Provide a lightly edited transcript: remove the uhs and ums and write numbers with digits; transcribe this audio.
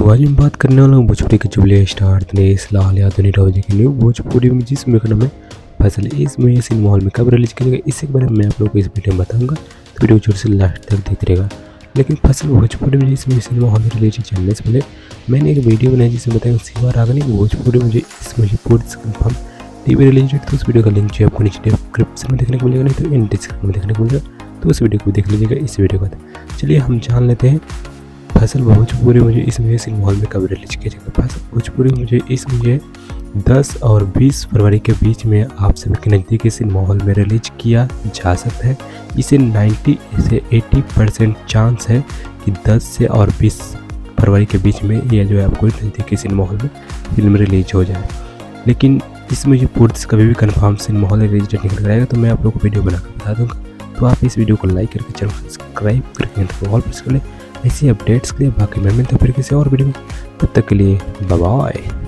तो आज हम बात करने वाला हूँ भोजपुरी के जुबले स्टार दिनेश लाल यादव नीरव जी की न्यू भोजपुरी में जिस मूवी का नाम है फैसल। इस मूवी सिनेमा हॉल में कब रिलीज करेगा इसके बारे में मैं आप लोगों को इस वीडियो में बताऊंगा, तो वीडियो जोर से लास्ट तक देखते रहेगा। लेकिन फैसल भोजपुरी में जिस मूवी सिनेमा हॉल में रिलीज चलने से पहले मैंने एक वीडियो बनाई जिसमें बताया शिवा रागनी भोजपुरी में इस मूवी पूरी कंफर्म टीवी रिलीज है। तो उस वीडियो का लिंक जो आपको नीचे डिस्क्रिप्शन में देखने को मिलेगा, नहीं तो इन डिस्क्रिप्शन में देखने को मिलेगा, तो उस वीडियो को देख लीजिएगा। इस वीडियो का चलिए हम जान लेते हैं फैसल भोजपुरी मुझे इस मूवी सिनेमा हॉल में कब रिलीज किया जाएगा। फैसल भोजपुरी मुझे इस मूवी 10 और 20 फरवरी के बीच में आप सभी के नज़दीकी सिनेमा हॉल में रिलीज किया जा सकता है। इसे 90 से 80% चांस है कि 10 से और 20 फरवरी के बीच में यह जो है आपको नज़दीकी सिनेमा हॉल में फिल्म रिलीज हो जाए। लेकिन इस मूवी पूर्ति कभी भी कन्फर्म सिनेमा हॉल रिलीज निकल कर आएगा, तो मैं आप लोगों को वीडियो बनाकर बता दूँगा। तो आप इस वीडियो को लाइक करके चैनल सब्सक्राइब करके ऑल प्रेस कर ले ऐसी अपडेट्स के लिए। बाकी मैं मिलता हूँ फिर किसी और वीडियो में, तब तक के लिए बाय बाय।